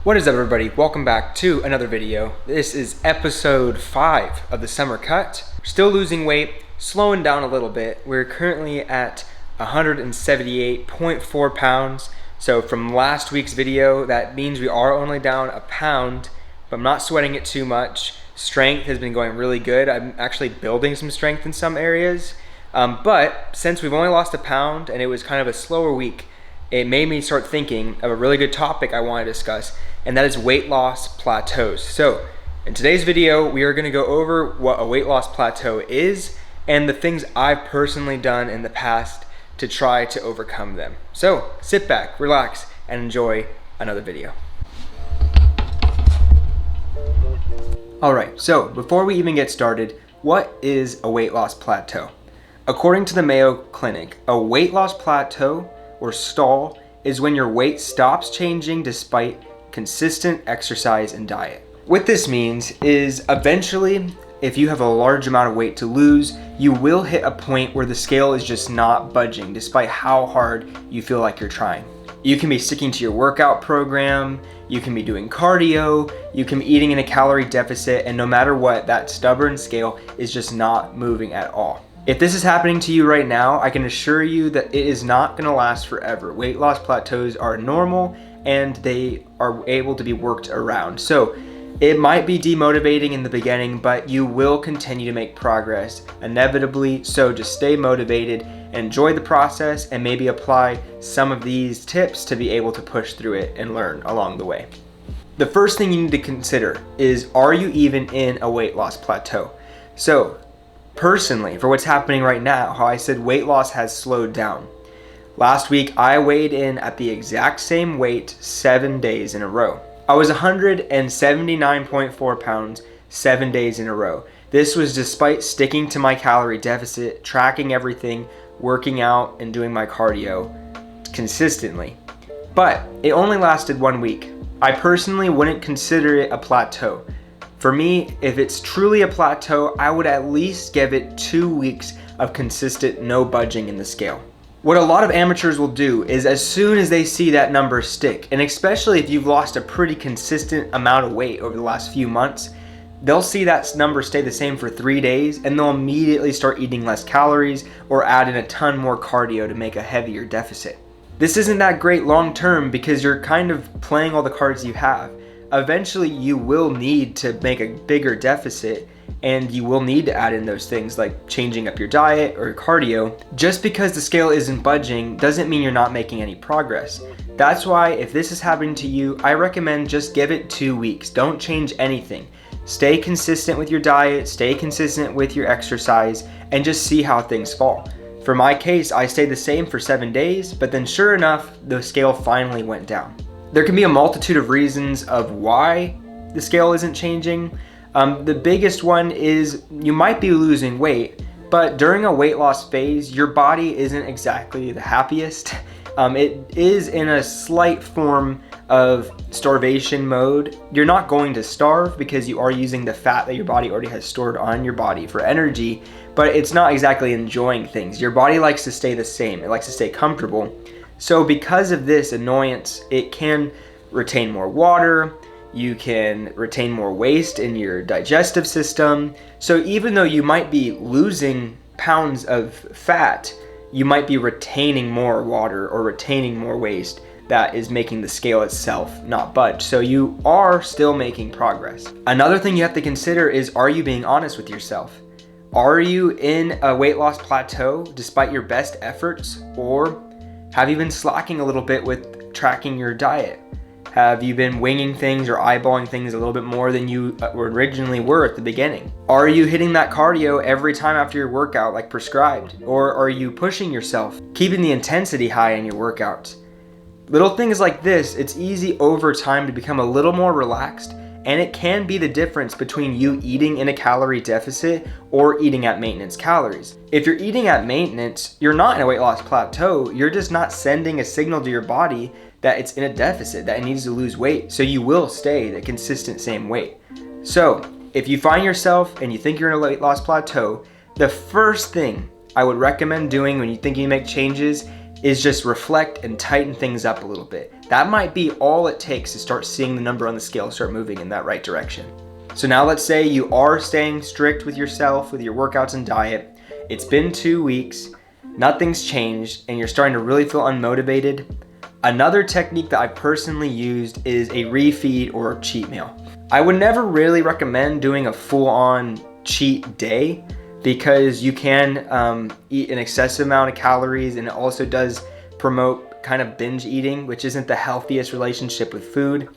What is up, everybody? Welcome back to another video. This is episode 5 of the summer cut. Still losing weight, slowing down a little bit. We're currently at 178.4 pounds. So from last week's video, that means we are only down a pound, but I'm not sweating it too much. Strength has been going really good. I'm actually building some strength in some areas. But since we've only lost a pound and it was kind of a slower week, it made me start thinking of a really good topic I want to discuss, and that is weight loss plateaus. So in today's video, we are going to go over what a weight loss plateau is and the things I've personally done in the past to try to overcome them. So sit back, relax, and enjoy another video. Alright, so before we even get started, what is a weight loss plateau? According to the Mayo Clinic, a weight loss plateau or stall is when your weight stops changing despite consistent exercise and diet. What this means is eventually, if you have a large amount of weight to lose, you will hit a point where the scale is just not budging despite how hard you feel like you're trying. You can be sticking to your workout program, you can be doing cardio, you can be eating in a calorie deficit, and no matter what, that stubborn scale is just not moving at all. If this is happening to you right now, I can assure you that it is not going to last forever. Weight loss plateaus are normal and they are able to be worked around. So it might be demotivating in the beginning, but you will continue to make progress inevitably. So just stay motivated, enjoy the process, and maybe apply some of these tips to be able to push through it and learn along the way. The first thing you need to consider is, are you even in a weight loss plateau? So personally, for what's happening right now, how I said weight loss has slowed down. Last week, I weighed in at the exact same weight 7 days in a row. I was 179.4 pounds 7 days in a row. This was despite sticking to my calorie deficit, tracking everything, working out, and doing my cardio consistently. But it only lasted 1 week. I personally wouldn't consider it a plateau. For me, if it's truly a plateau, I would at least give it 2 weeks of consistent no budging in the scale. What a lot of amateurs will do is, as soon as they see that number stick, and especially if you've lost a pretty consistent amount of weight over the last few months, they'll see that number stay the same for 3 days and they'll immediately start eating less calories or add in a ton more cardio to make a heavier deficit. This isn't that great long term because you're kind of playing all the cards you have. Eventually you will need to make a bigger deficit, and you will need to add in those things like changing up your diet or cardio. Just because the scale isn't budging doesn't mean you're not making any progress. That's why if this is happening to you, I recommend just give it 2 weeks. Don't change anything. Stay consistent with your diet, stay consistent with your exercise, and just see how things fall. For my case, I stayed the same for 7 days, but then sure enough, the scale finally went down. There can be a multitude of reasons of why the scale isn't changing. The biggest one is you might be losing weight, but during a weight loss phase, your body isn't exactly the happiest. It is in a slight form of starvation mode. You're not going to starve because you are using the fat that your body already has stored on your body for energy, but it's not exactly enjoying things. Your body likes to stay the same. It likes to stay comfortable. So because of this annoyance, it can retain more water, you can retain more waste in your digestive system. So even though you might be losing pounds of fat, you might be retaining more water or retaining more waste that is making the scale itself not budge. So you are still making progress. Another thing you have to consider is, are you being honest with yourself? Are you in a weight loss plateau despite your best efforts, or have you been slacking a little bit with tracking your diet? Have you been winging things or eyeballing things a little bit more than you originally were at the beginning? Are you hitting that cardio every time after your workout like prescribed? Or are you pushing yourself, keeping the intensity high in your workouts? Little things like this, it's easy over time to become a little more relaxed, and it can be the difference between you eating in a calorie deficit or eating at maintenance calories. If you're eating at maintenance, you're not in a weight loss plateau, you're just not sending a signal to your body that it's in a deficit, that it needs to lose weight, so you will stay the consistent same weight. So if you find yourself and you think you're in a weight loss plateau, the first thing I would recommend doing when you think you make changes is just reflect and tighten things up a little bit. That might be all it takes to start seeing the number on the scale start moving in that right direction. So now let's say you are staying strict with yourself, with your workouts and diet. It's been 2 weeks, nothing's changed, and you're starting to really feel unmotivated. Another technique that I personally used is a refeed or a cheat meal. I would never really recommend doing a full-on cheat day because you can eat an excessive amount of calories, and it also does promote kind of binge eating, which isn't the healthiest relationship with food.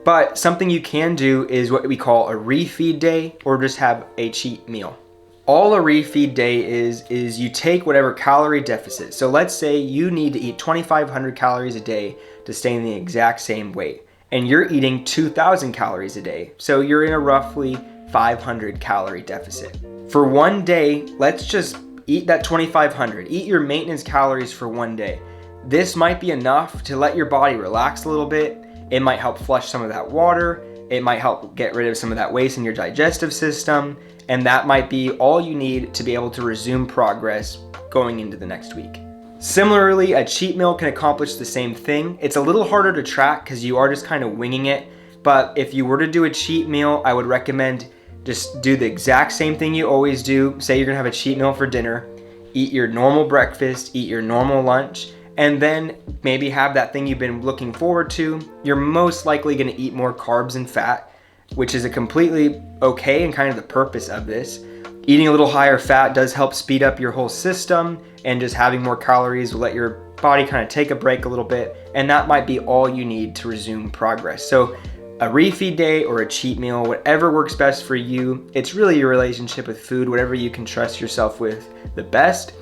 But something you can do is what we call a refeed day, or just have a cheat meal. All a refeed day is you take whatever calorie deficit. So let's say you need to eat 2,500 calories a day to stay in the exact same weight, and you're eating 2,000 calories a day. So you're in a roughly 500 calorie deficit. For one day, let's just eat that 2,500. Eat your maintenance calories for one day. This might be enough to let your body relax a little bit. It might help flush some of that water. It might help get rid of some of that waste in your digestive system. And that might be all you need to be able to resume progress going into the next week. Similarly, a cheat meal can accomplish the same thing. It's a little harder to track because you are just kind of winging it. But if you were to do a cheat meal, I would recommend just do the exact same thing you always do. Say you're gonna have a cheat meal for dinner, eat your normal breakfast, eat your normal lunch, and then maybe have that thing you've been looking forward to. You're most likely gonna eat more carbs and fat, which is a completely okay and kind of the purpose of this. Eating a little higher fat does help speed up your whole system, and just having more calories will let your body kind of take a break a little bit, and that might be all you need to resume progress. So a refeed day or a cheat meal, whatever works best for you. It's really your relationship with food, whatever you can trust yourself with the best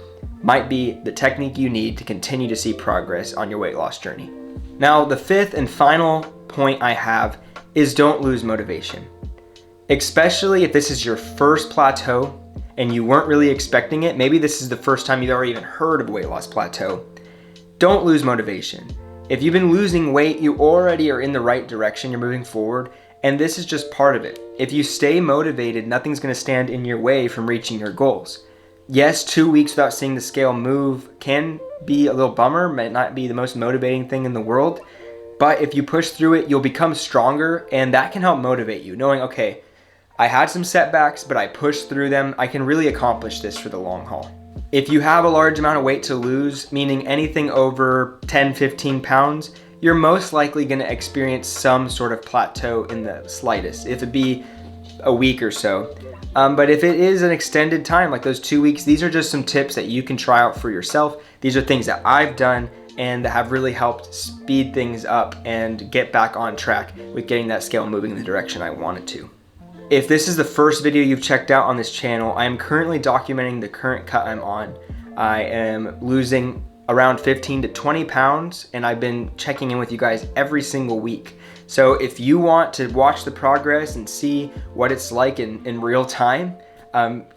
might be the technique you need to continue to see progress on your weight loss journey. Now, the fifth and final point I have is don't lose motivation. Especially if this is your first plateau and you weren't really expecting it. Maybe this is the first time you've ever even heard of a weight loss plateau. Don't lose motivation. If you've been losing weight, you already are in the right direction, you're moving forward, and this is just part of it. If you stay motivated, nothing's gonna stand in your way from reaching your goals. Yes, 2 weeks without seeing the scale move can be a little bummer, might not be the most motivating thing in the world, but if you push through it, you'll become stronger, and that can help motivate you, knowing, okay, I had some setbacks, but I pushed through them. I can really accomplish this for the long haul. If you have a large amount of weight to lose, meaning anything over 10, 15 pounds, you're most likely gonna experience some sort of plateau in the slightest, if it be a week or so. But if it is an extended time, like those 2 weeks, these are just some tips that you can try out for yourself. These are things that I've done and that have really helped speed things up and get back on track with getting that scale moving in the direction I want it to. If this is the first video you've checked out on this channel, I am currently documenting the current cut I'm on. I am losing around 15 to 20 pounds, and I've been checking in with you guys every single week. So if you want to watch the progress and see what it's like in real time,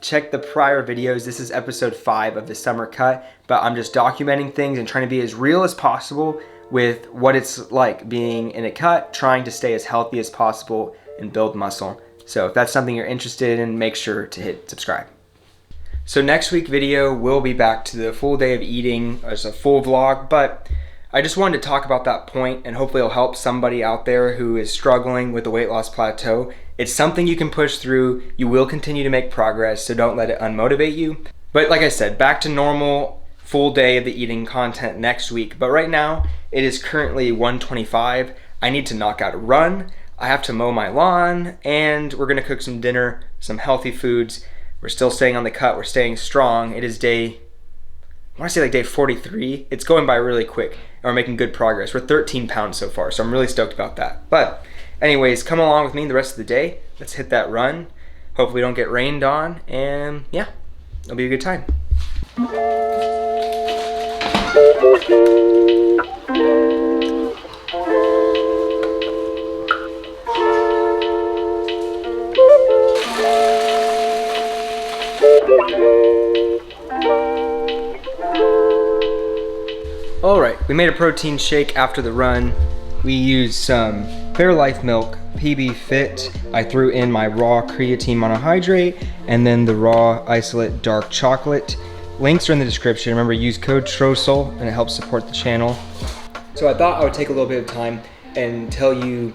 check the prior videos. This is episode 5 of the summer cut, but I'm just documenting things and trying to be as real as possible with what it's like being in a cut, trying to stay as healthy as possible and build muscle. So if that's something you're interested in, make sure to hit subscribe. So next week video, we'll be back to the full day of eating as a full vlog, but I just wanted to talk about that point, and hopefully it'll help somebody out there who is struggling with the weight loss plateau. It's something you can push through. You will continue to make progress, so don't let it unmotivate you. But like I said, back to normal full day of the eating content next week. But right now, it is currently 1:25. I need to knock out a run. I have to mow my lawn, and we're gonna cook some dinner, some healthy foods. We're still staying on the cut, we're staying strong. It is day 43. It's going by really quick, and we're making good progress. We're 13 pounds so far, so I'm really stoked about that. But anyways, come along with me the rest of the day. Let's hit that run. Hopefully we don't get rained on, and yeah, it'll be a good time. Alright, we made a protein shake after the run. We used some Fairlife milk, PB Fit. I threw in my raw creatine monohydrate and then the raw isolate dark chocolate. Links are in the description. Remember, use code TROSEL and it helps support the channel. So I thought I would take a little bit of time and tell you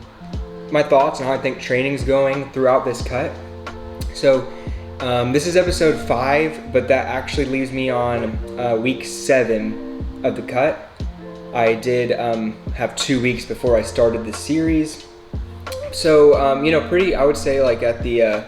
my thoughts on how I think training's going throughout this cut. So this is episode 5, but that actually leaves me on week 7 of the cut. I did have 2 weeks before I started the series. So, you know, I would say like at the,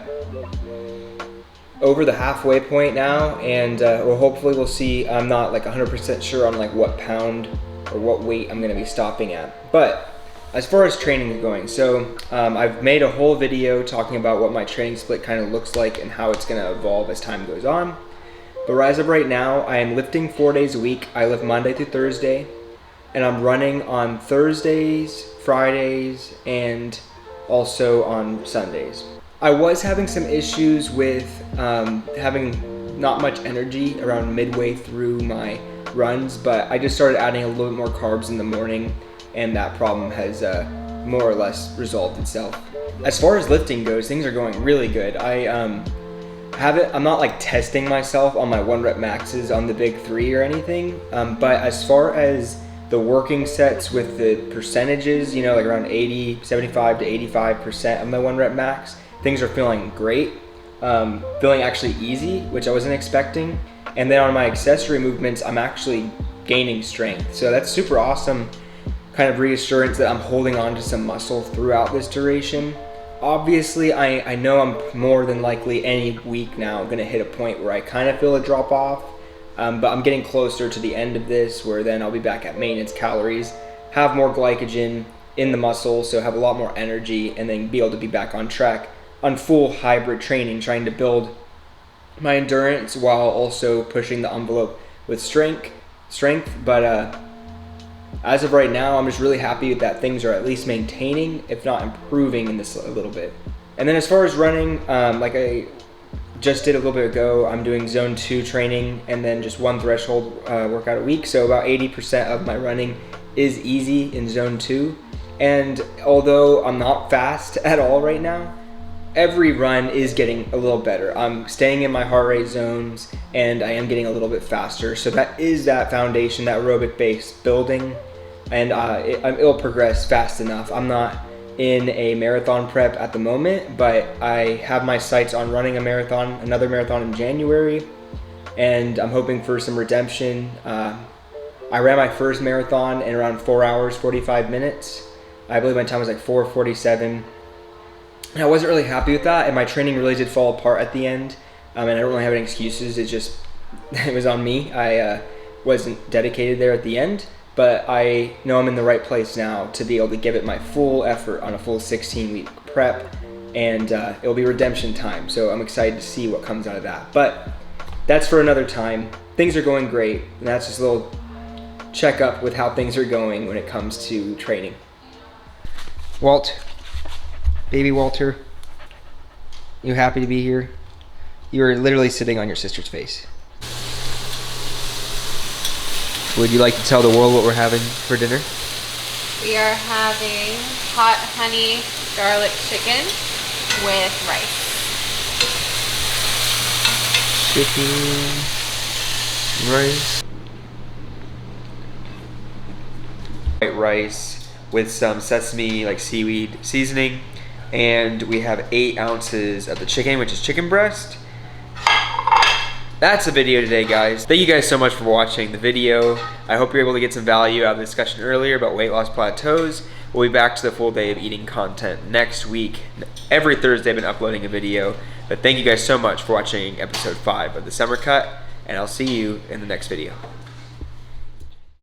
over the halfway point now, and well, hopefully we'll see. I'm not like 100% sure on like what pound or what weight I'm gonna be stopping at. But as far as training is going, so I've made a whole video talking about what my training split kind of looks like and how it's gonna evolve as time goes on. But as of right now, I am lifting 4 days a week. I lift Monday through Thursday, and I'm running on Thursdays, Fridays, and also on Sundays. I was having some issues with having not much energy around midway through my runs, but I just started adding a little bit more carbs in the morning, and that problem has more or less resolved itself. As far as lifting goes, things are going really good. I'm not like testing myself on my 1 rep maxes on the big 3 or anything, but as far as the working sets with the percentages, you know, like around 75 to 85% of my 1 rep max, things are feeling great, feeling actually easy, which I wasn't expecting. And then on my accessory movements, I'm actually gaining strength. So that's super awesome, kind of reassurance that I'm holding on to some muscle throughout this duration. Obviously, I know I'm more than likely any week now gonna hit a point where I kind of feel a drop off, but I'm getting closer to the end of this, where then I'll be back at maintenance calories, have more glycogen in the muscle, so have a lot more energy, and then be able to be back on track on full hybrid training, trying to build my endurance while also pushing the envelope with strength. But as of right now, I'm just really happy that things are at least maintaining, if not improving in this a little bit. And then as far as running, like I just did a little bit ago, I'm doing zone 2 training and then just 1 threshold workout a week. So about 80% of my running is easy in zone 2. And although I'm not fast at all right now, every run is getting a little better. I'm staying in my heart rate zones, and I am getting a little bit faster. So that is that foundation, that aerobic base building, and it'll progress fast enough. I'm not in a marathon prep at the moment, but I have my sights on running a marathon, another marathon in January, and I'm hoping for some redemption. I ran my first marathon in around 4 hours, 45 minutes. I believe my time was like 4:47. And I wasn't really happy with that, and my training really did fall apart at the end. And I don't really have any excuses. It was on me. I wasn't dedicated there at the end, but I know I'm in the right place now to be able to give it my full effort on a full 16-week prep, and it'll be redemption time. So I'm excited to see what comes out of that. But that's for another time. Things are going great, and that's just a little checkup with how things are going when it comes to training. Walt. Baby Walter, you happy to be here? You are literally sitting on your sister's face. Would you like to tell the world what we're having for dinner? We are having hot honey garlic chicken with rice. Chicken, rice. White rice with some sesame, like seaweed seasoning. And we have 8 ounces of the chicken, which is chicken breast. That's the video today, guys. Thank you guys so much for watching the video. I hope you're able to get some value out of the discussion earlier about weight loss plateaus. We'll be back to the full day of eating content next week. Every Thursday I've been uploading a video. But thank you guys so much for watching episode 5 of the Summer Cut, and I'll see you in the next video.